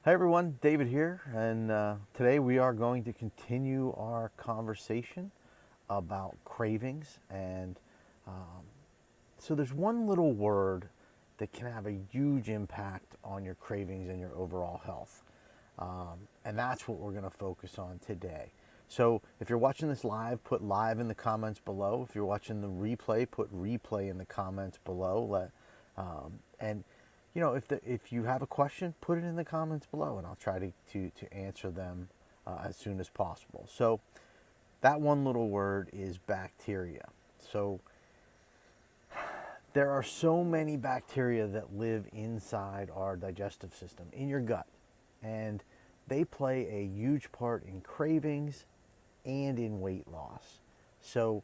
Hi everyone, David here, and today we are going to continue our conversation about cravings. And so there's one little word that can have a huge impact on your cravings and your overall health. And that's what we're going to focus on today. So if you're watching this live, put live in the comments below. If you're watching the replay, put replay in the comments below. And if you have a question, put it in the comments below, and I'll try to answer them as soon as possible. So that one little word is bacteria. So there are so many bacteria that live inside our digestive system, in your gut, and they play a huge part in cravings and in weight loss. So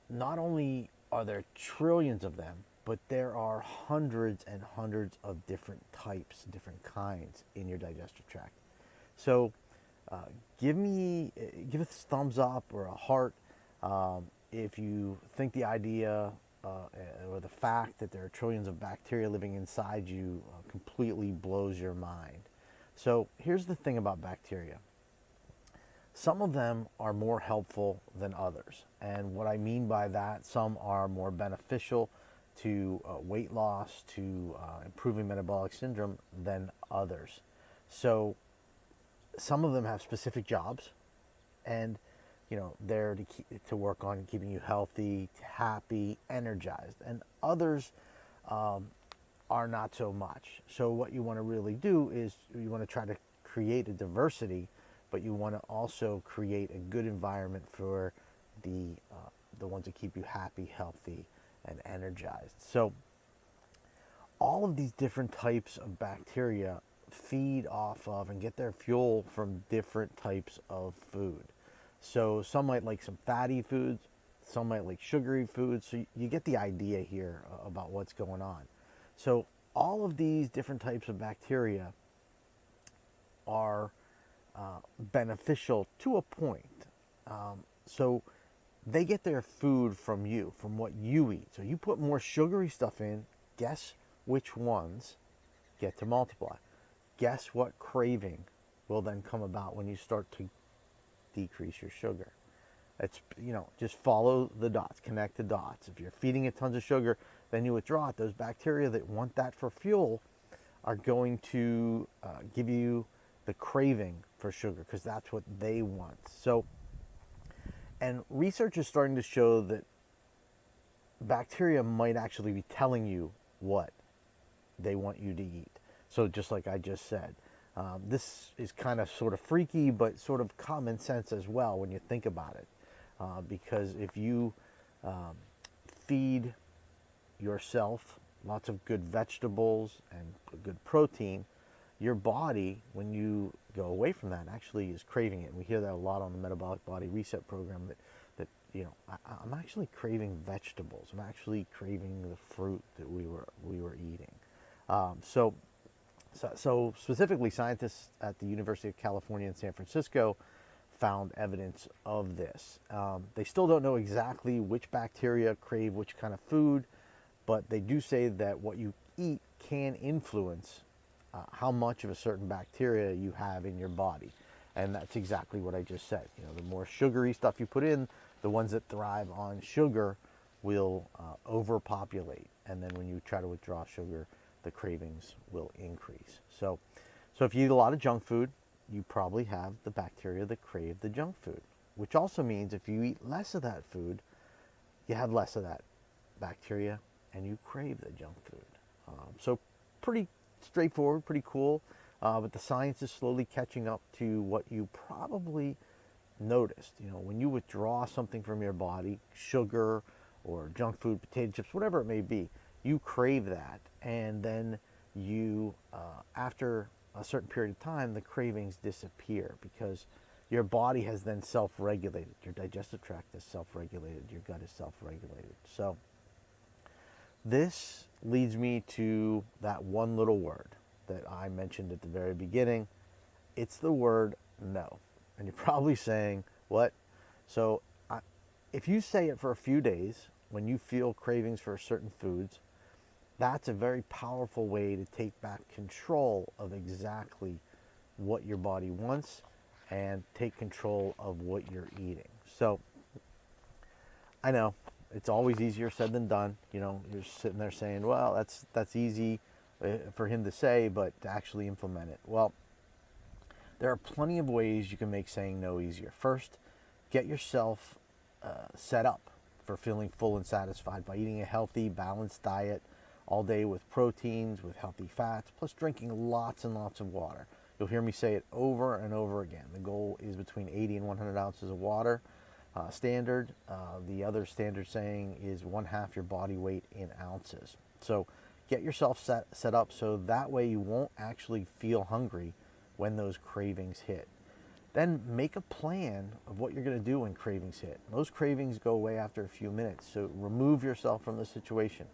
not only are there trillions of them, but there are hundreds and hundreds of different types, different kinds in your digestive tract. So give us a thumbs up or a heart if you think the idea or the fact that there are trillions of bacteria living inside you completely blows your mind. So here's the thing about bacteria. Some of them are more helpful than others. And what I mean by that, some are more beneficial to weight loss, to improving metabolic syndrome than others. So some of them have specific jobs, and they're to work on keeping you healthy, happy, energized. And others are not so much. So what you want to really do is you want to try to create a diversity, but you want to also create a good environment for the ones that keep you happy, healthy, and energized. So all of these different types of bacteria feed off of and get their fuel from different types of food. So some might like some fatty foods, some might like sugary foods. So you get the idea here about what's going on. So all of these different types of bacteria are beneficial to a point. So they get their food from you, from what you eat. So you put more sugary stuff in, guess which ones get to multiply. Guess what craving will then come about when you start to decrease your sugar. It's, just follow the dots, connect the dots. If you're feeding it tons of sugar, then you withdraw it. Those bacteria that want that for fuel are going to give you the craving for sugar because that's what they want. So, and research is starting to show that bacteria might actually be telling you what they want you to eat. So just like I just said, this is kind of sort of freaky, but sort of common sense as well when you think about it. Because if you feed yourself lots of good vegetables and good protein, your body, when you go away from that, actually is craving it. And we hear that a lot on the Metabolic Body Reset program, that I'm actually craving vegetables. I'm actually craving the fruit that we were eating. So specifically, scientists at the University of California in San Francisco found evidence of this. They still don't know exactly which bacteria crave which kind of food, but they do say that what you eat can influence how much of a certain bacteria you have in your body. And that's exactly what I just said. The more sugary stuff you put in, the ones that thrive on sugar will overpopulate. And then when you try to withdraw sugar, the cravings will increase. So if you eat a lot of junk food, you probably have the bacteria that crave the junk food, which also means if you eat less of that food, you have less of that bacteria and you crave the junk food. So pretty straightforward, pretty cool, but the science is slowly catching up to what you probably noticed. When you withdraw something from your body, sugar or junk food, potato chips, whatever it may be, you crave that, and then you, after a certain period of time, the cravings disappear because your body has then self-regulated. Your digestive tract is self-regulated. Your gut is self-regulated. So this leads me to that one little word that I mentioned at the very beginning. It's the word no. And you're probably saying, what? So if you say it for a few days, when you feel cravings for certain foods, that's a very powerful way to take back control of exactly what your body wants and take control of what you're eating. So I know it's always easier said than done. You know, you're sitting there saying, well, that's easy for him to say, but to actually implement it. Well, there are plenty of ways you can make saying no easier. First, get yourself set up for feeling full and satisfied by eating a healthy, balanced diet all day with proteins, with healthy fats, plus drinking lots and lots of water. You'll hear me say it over and over again. The goal is between 80 and 100 ounces of water standard. The other standard saying is 1/2 your body weight in ounces. So get yourself set up so that way you won't actually feel hungry when those cravings hit. Then make a plan of what you're going to do when cravings hit. Most cravings go away after a few minutes, so remove yourself from the situation.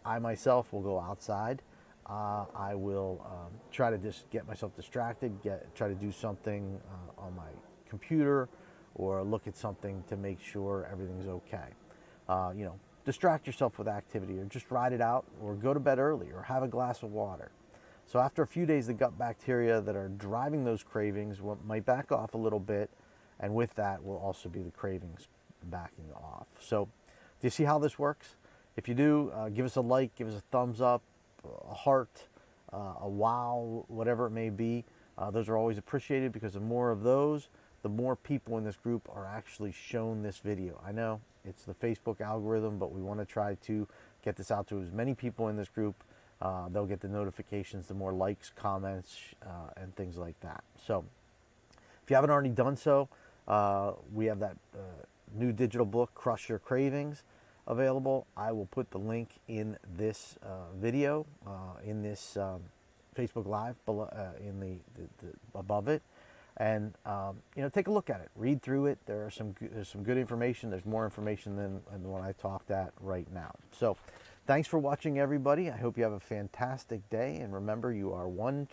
I myself will go outside. I will try to just get myself distracted, try to do something on my computer or look at something to make sure everything's okay. Distract yourself with activity or just ride it out or go to bed early or have a glass of water. So after a few days, the gut bacteria that are driving those cravings might back off a little bit, and with that will also be the cravings backing off. So do you see how this works? If you do, give us a like, give us a thumbs up, a heart, a wow, whatever it may be. Those are always appreciated because the more of those, the more people in this group are actually shown this video. I know it's the Facebook algorithm, but we want to try to get this out to as many people in this group. They'll get the notifications, the more likes, comments, and things like that. So if you haven't already done so, we have that new digital book, Crush Your Cravings, available. I will put the link in this video, in this Facebook Live, below, in the above it. And take a look at it, read through it. There's some good information. There's more information than what I talked at right now. So thanks for watching, everybody. I hope you have a fantastic day. And remember, you are one